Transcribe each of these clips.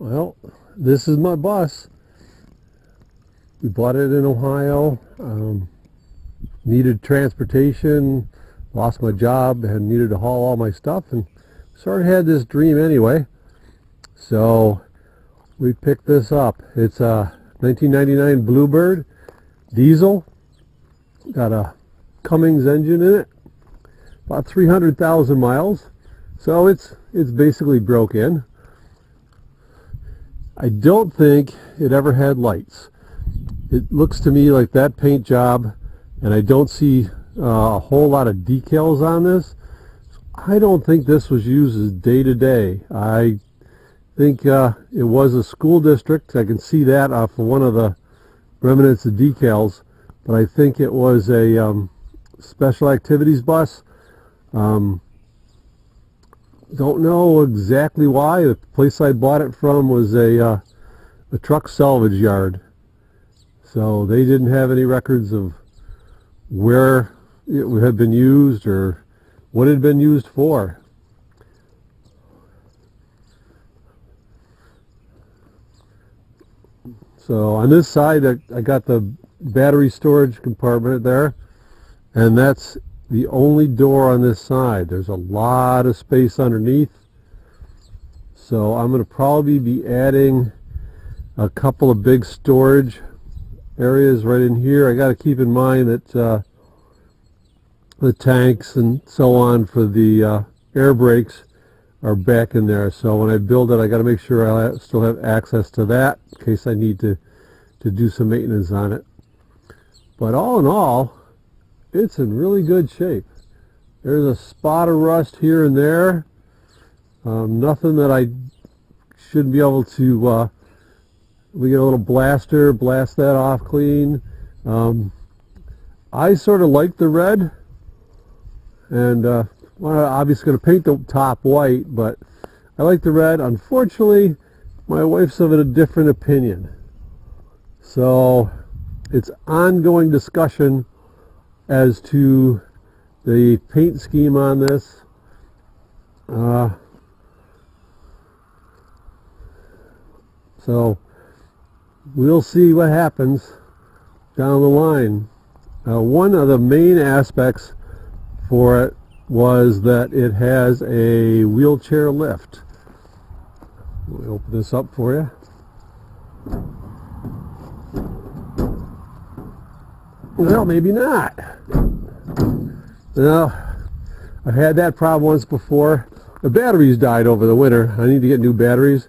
Well, this is my bus. We bought it in Ohio. Needed transportation, lost my job, and needed to haul all my stuff, and sort of had this dream anyway. So we picked this up. It's a 1999 Bluebird diesel. Got a Cummins engine in it. About 300,000 miles. So it's basically broke in. I don't think it ever had lights. It looks to me like that paint job, and I don't see a whole lot of decals on this. I don't think this was used as day-to-day. I think it was a school district. I can see that off of one of the remnants of decals, but I think it was a special activities bus. Don't know exactly why. The place I bought it from was a truck salvage yard, so they didn't have any records of where it had been used or what it had been used for. So on this side I got the battery storage compartment there, and that's the only door on this side. There's a lot of space underneath, so I'm going to probably be adding a couple of big storage areas right in here. I got to keep in mind that the tanks and so on for the air brakes are back in there, so when I build it I got to make sure I still have access to that in case I need to do some maintenance on it. But all in all, it's in really good shape. There's a spot of rust here and there. Nothing that I shouldn't be able to, we get a little blaster, blast that off clean. I sort of like the red, and well, I'm obviously going to paint the top white, but I like the red. Unfortunately, my wife's of a different opinion. So it's ongoing discussion as to the paint scheme on this. So we'll see what happens down the line. One of the main aspects for it was that it has a wheelchair lift. Let me open this up for you. Well, maybe not. Well, I've had that problem once before. The batteries died over the winter. I need to get new batteries.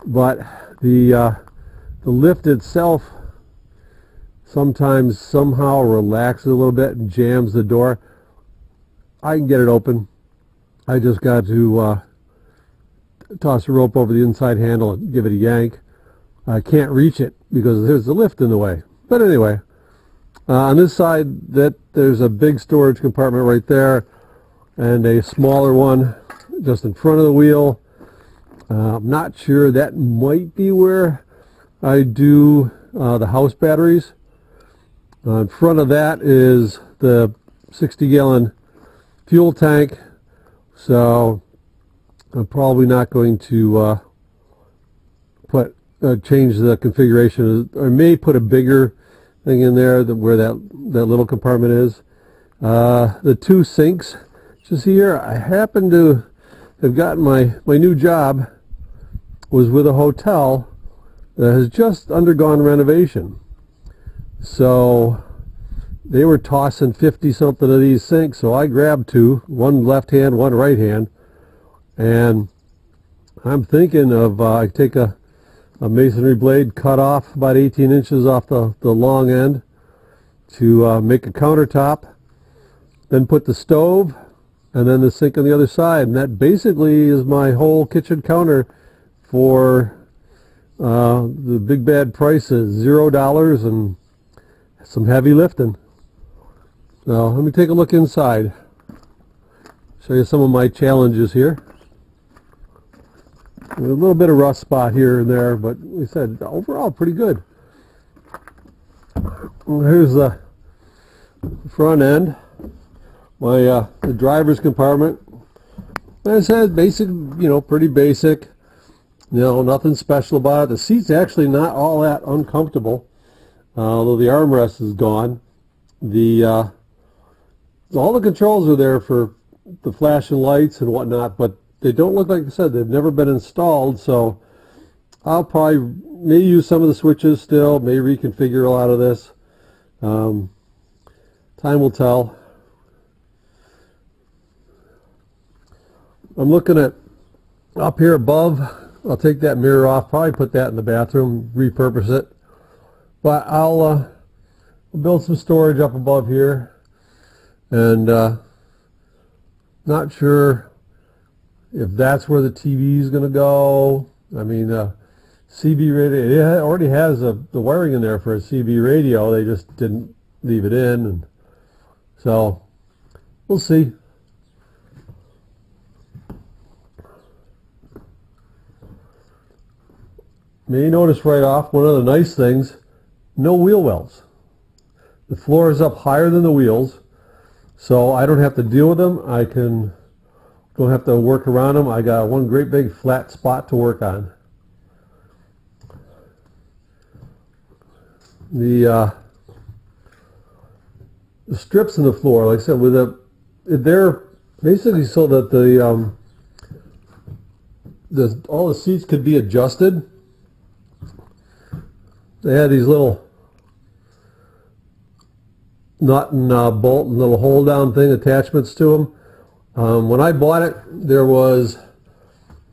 But the lift itself sometimes somehow relaxes a little bit and jams the door. I can get it open. I just got to toss a rope over the inside handle and give it a yank. I can't reach it because there's a lift in the way. But anyway, on this side, there's a big storage compartment right there and a smaller one just in front of the wheel. I'm not sure. That might be where I do the house batteries. In front of that is the 60-gallon fuel tank, so I'm probably not going to change the configuration. I may put a bigger thing in there where that little compartment is. The two sinks, just here, I happen to have gotten my new job was with a hotel that has just undergone renovation. So they were tossing 50-something of these sinks, so I grabbed two, one left hand, one right hand, and I'm thinking of I take a masonry blade, cut off about 18 inches off the long end to make a countertop, then put the stove and then the sink on the other side, and that basically is my whole kitchen counter for the big bad price is $0 and some heavy lifting. So let me take a look inside, show you some of my challenges here. A little bit of rust spot here and there, but like I said, overall pretty good. Here's the front end, my the driver's compartment. As I said, basic, pretty basic. No, nothing special about it. The seat's actually not all that uncomfortable, although the armrest is gone. All the controls are there for the flashing lights and whatnot, but they don't look, like I said, they've never been installed, so I'll probably may use some of the switches still, may reconfigure a lot of this. Time will tell. I'm looking at up here above. I'll take that mirror off, probably put that in the bathroom, repurpose it. But I'll build some storage up above here. And not sure if that's where the TV is going to go. I mean, CB radio, it already has the wiring in there for a CB radio. They just didn't leave it in. And so we'll see. May notice right off, one of the nice things, no wheel wells. The floor is up higher than the wheels, so I don't have to deal with them. Don't have to work around them. I got one great big flat spot to work on. The strips in the floor, like I said, they're basically so that all the seats could be adjusted. They had these little nut and bolt and little hold down thing attachments to them. When I bought it, there was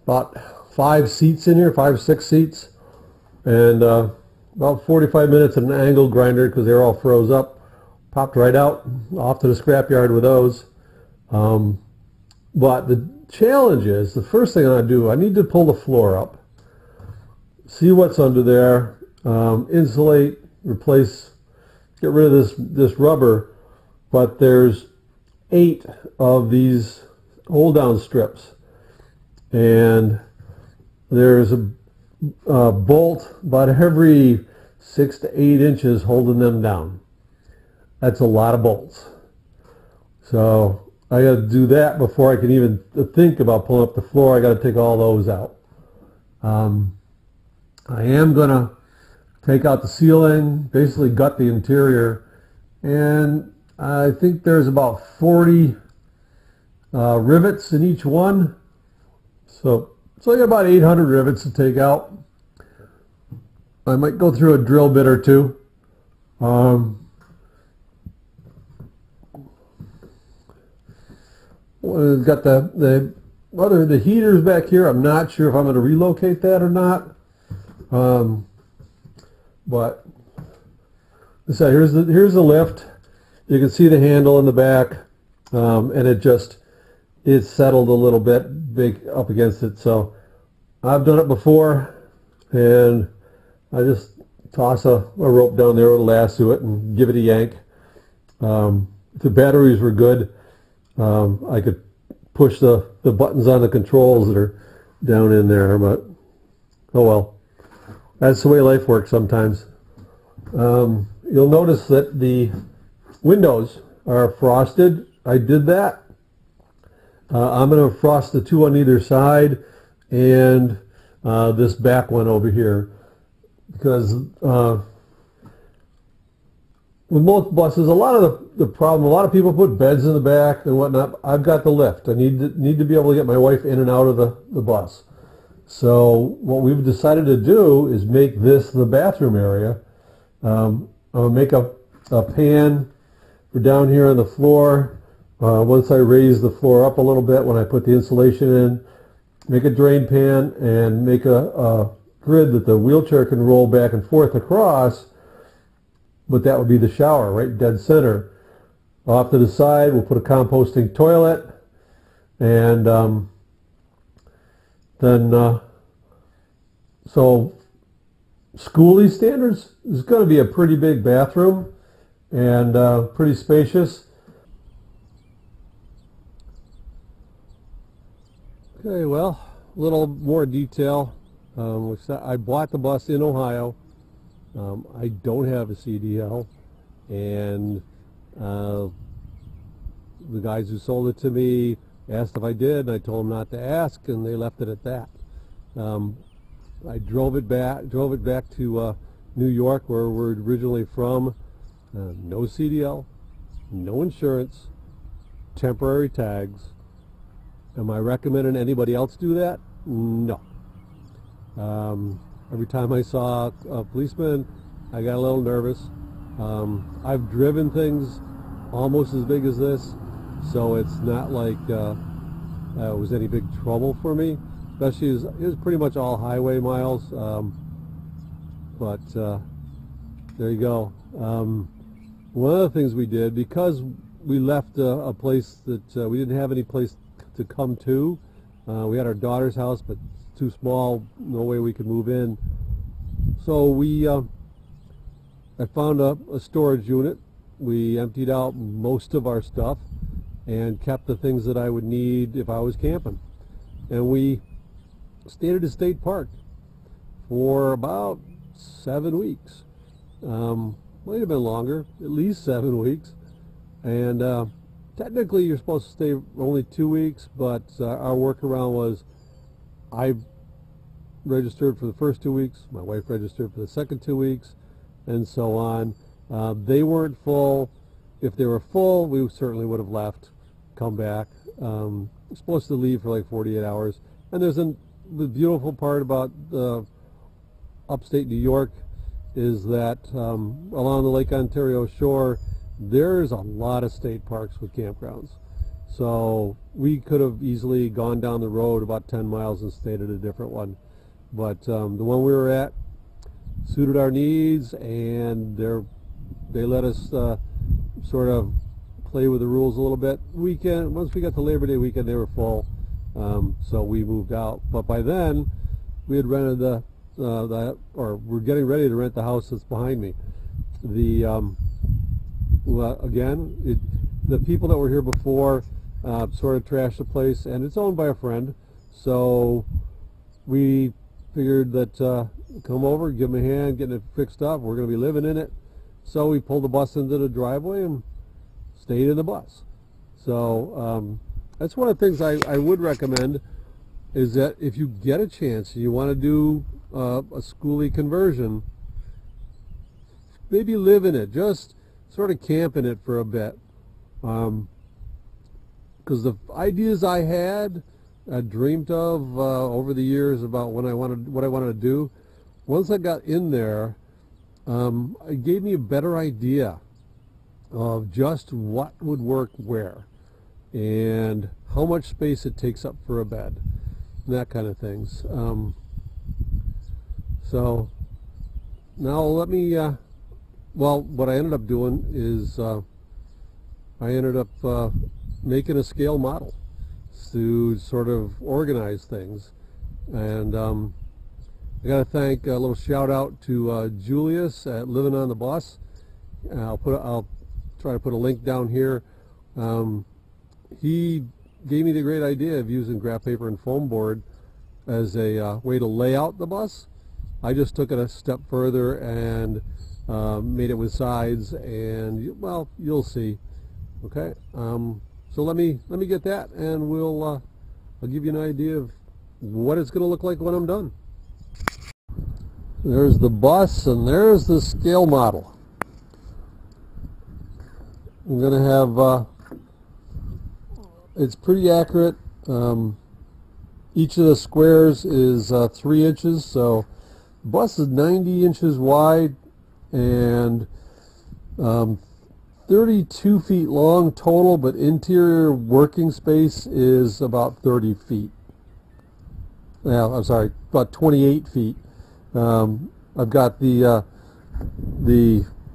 about 5 seats in here, 5 or 6 seats, and about 45 minutes at an angle grinder because they were all froze up. Popped right out, off to the scrapyard with those. But the challenge is, the first thing I do, I need to pull the floor up, see what's under there, insulate, replace, get rid of this rubber. But there's 8 of these hold down strips, and there's a bolt about every 6 to 8 inches holding them down. That's a lot of bolts. So I got to do that before I can even think about pulling up the floor. I got to take all those out. I am going to take out the ceiling, basically gut the interior, and I think there's about 40 rivets in each one. So I got about 800 rivets to take out. I might go through a drill bit or two. We've got the heaters back here. I'm not sure if I'm going to relocate that or not. But so here's the lift. You can see the handle in the back, and it's settled a little bit big up against it. So I've done it before, and I just toss a rope down there with a lasso it and give it a yank. If the batteries were good, I could push the buttons on the controls that are down in there, but oh well. That's the way life works sometimes. You'll notice that the windows are frosted. I did that. I'm going to frost the 2 on either side and this back one over here, because with most buses, a lot of the problem, a lot of people put beds in the back and whatnot. I've got the lift. I need to be able to get my wife in and out of the bus. So what we've decided to do is make this the bathroom area. I'll make a pan for down here on the floor. Once I raise the floor up a little bit, when I put the insulation in, make a drain pan and make a grid that the wheelchair can roll back and forth across. But that would be the shower, right dead center. Off to the side, we'll put a composting toilet, and so Skoolie standards is going to be a pretty big bathroom and pretty spacious. Okay, well, a little more detail. I bought the bus in Ohio. I don't have a CDL, and the guys who sold it to me asked if I did, and I told them not to ask, and they left it at that. I drove it back to New York, where we're originally from. No CDL, no insurance, temporary tags. Am I recommending anybody else do that? No. Every time I saw a policeman, I got a little nervous. I've driven things almost as big as this, so it's not like it was any big trouble for me. Especially, it was pretty much all highway miles. But there you go. One of the things we did, because we left a place that we didn't have any place to come to. We had our daughter's house, but it's too small, no way we could move in. So I found a storage unit. We emptied out most of our stuff and kept the things that I would need if I was camping. And we stayed at a state park for about 7 weeks. Might have been longer, at least 7 weeks. And technically you're supposed to stay only 2 weeks, but our workaround was I registered for the first 2 weeks, my wife registered for the second 2 weeks, and so on. They weren't full. If they were full, we certainly would have left, come back. We're supposed to leave for like 48 hours. And the beautiful part about upstate New York is that along the Lake Ontario shore, there's a lot of state parks with campgrounds. So we could have easily gone down the road about 10 miles and stayed at a different one. But the one we were at suited our needs, and they let us sort of play with the rules a little bit. Once we got to Labor Day weekend, they were full, so we moved out. But by then, we had rented or we're getting ready to rent the house that's behind me. Well, again, the people that were here before sort of trashed the place, and it's owned by a friend, so we figured that come over, give them a hand, getting it fixed up. We're going to be living in it. So we pulled the bus into the driveway and stayed in the bus. So that's one of the things I would recommend, is that if you get a chance, you want to do a Skoolie conversion, maybe live in it, just sort of camp in it for a bit. Because the ideas I had, dreamed of over the years about what I wanted to do, once I got in there, it gave me a better idea of just what would work where and how much space it takes up for a bed, and that kind of things. So now let me, well, what I ended up doing is I ended up making a scale model to sort of organize things. And I got to thank a little shout out to Julius at Living on the Bus. I'll try to put a link down here. He gave me the great idea of using graph paper and foam board as a way to lay out the bus. I just took it a step further and made it with sides, and well, you'll see. Okay, so let me get that, and I'll give you an idea of what it's going to look like when I'm done. There's the bus, and there's the scale model. I'm going to have it's pretty accurate. Each of the squares is 3 inches, so the bus is 90 inches wide and 32 feet long total, but interior working space is about 30 feet. Well, I'm sorry, about 28 feet. I've got the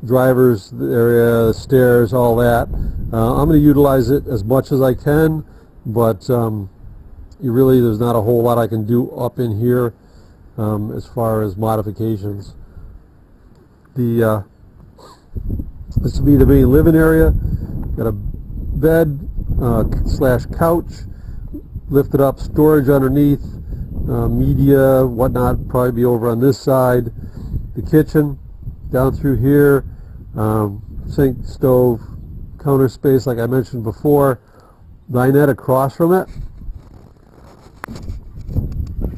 driver's area, stairs, all that. I'm going to utilize it as much as I can, but there's not a whole lot I can do up in here as far as modifications. This will be the main living area. Got a bed / couch, lifted up storage underneath, media, whatnot, probably be over on this side. The kitchen down through here, sink, stove, counter space like I mentioned before, dinette across from it,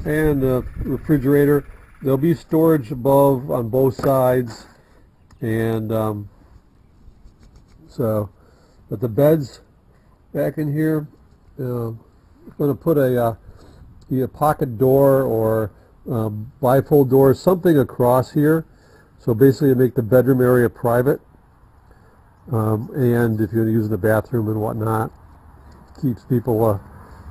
and the refrigerator. there'll be storage above on both sides, and but the beds back in here, I'm going to put a pocket door or bifold door, something across here, so basically to make the bedroom area private, and if you're using the bathroom and whatnot, keeps people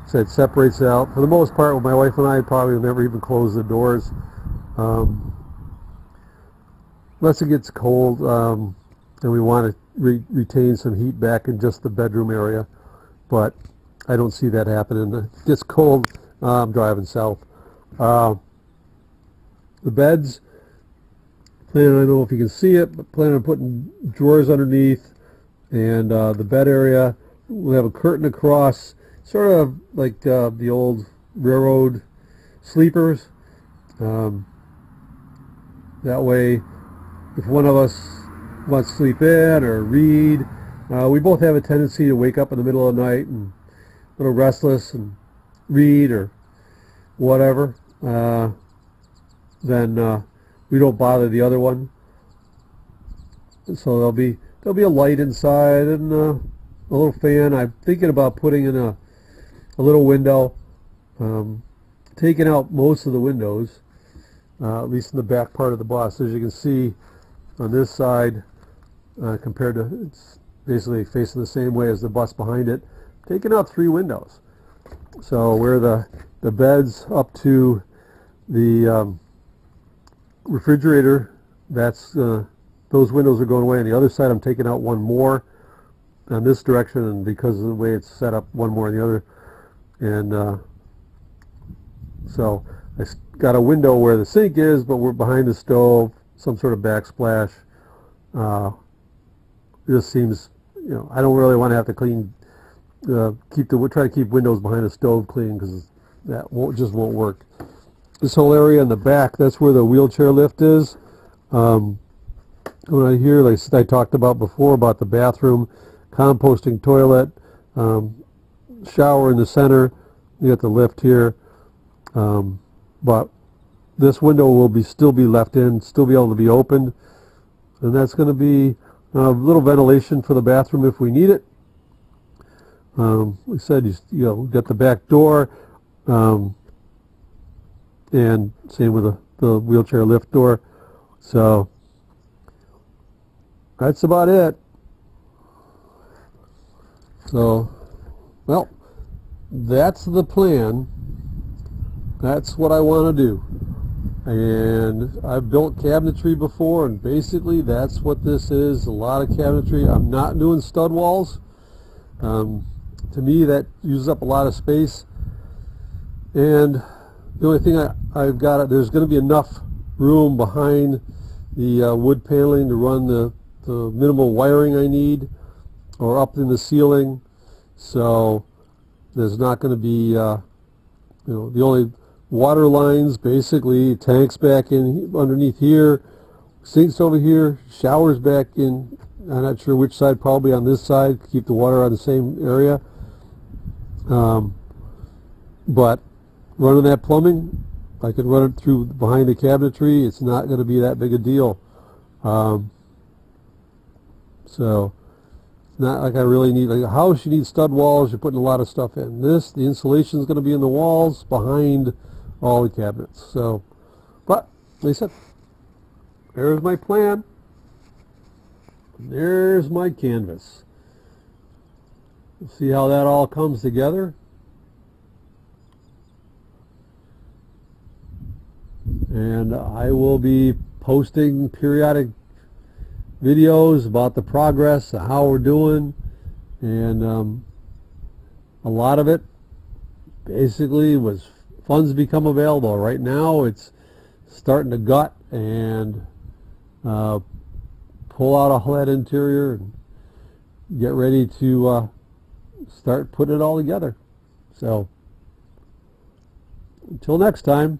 so it separates out. For the most part, with my wife and I, probably will never even close the doors unless it gets cold, and we want to retain some heat back in just the bedroom area, but I don't see that happening. If it gets cold, I'm driving south. The beds, I don't know if you can see it, but planning on putting drawers underneath, and the bed area, we'll have a curtain across, sort of like the old railroad sleepers. That way, if one of us wants to sleep in or read, we both have a tendency to wake up in the middle of the night and a little restless and read or whatever. Then we don't bother the other one. And so there'll be a light inside and a little fan. I'm thinking about putting in a little window, taking out most of the windows, at least in the back part of the bus. As you can see on this side, compared to, it's basically facing the same way as the bus behind it, taking out 3 windows. So where the bed's up to the refrigerator, that's those windows are going away. On the other side, I'm taking out 1 more on this direction, and because of the way it's set up, 1 more on the other. And so I got a window where the sink is, but we're behind the stove, some sort of backsplash. It just seems, I don't really want to have to clean, try to keep windows behind the stove clean, because that just won't work. This whole area in the back, that's where the wheelchair lift is. Right here, like I talked about before, about the bathroom, composting toilet, shower in the center. You got the lift here, but this window will still be left in, still be able to be opened, and that's going to be a little ventilation for the bathroom if we need it. We said you got the back door, and same with the wheelchair lift door. So that's about it. So, well, that's the plan. That's what I want to do. And I've built cabinetry before, and basically that's what this is, a lot of cabinetry. I'm not doing stud walls. To me, that uses up a lot of space. And the only thing I've got, there's going to be enough room behind the wood paneling to run the minimal wiring I need, or up in the ceiling. So there's not going to be, the only water lines, basically, tanks back in underneath here, sinks over here, showers back in, I'm not sure which side, probably on this side, keep the water on the same area. But running that plumbing, I could run it through behind the cabinetry. It's not going to be that big a deal. So not like I really need, like a house, you need stud walls, you're putting a lot of stuff in. The insulation is going to be in the walls behind all the cabinets. So, but like I said, there's my plan. There's my canvas. We'll see how that all comes together. And I will be posting periodic videos about the progress, how we're doing, and a lot of it basically was funds become available. Right now it's starting to gut and pull out all that interior and get ready to start putting it all together. So until next time.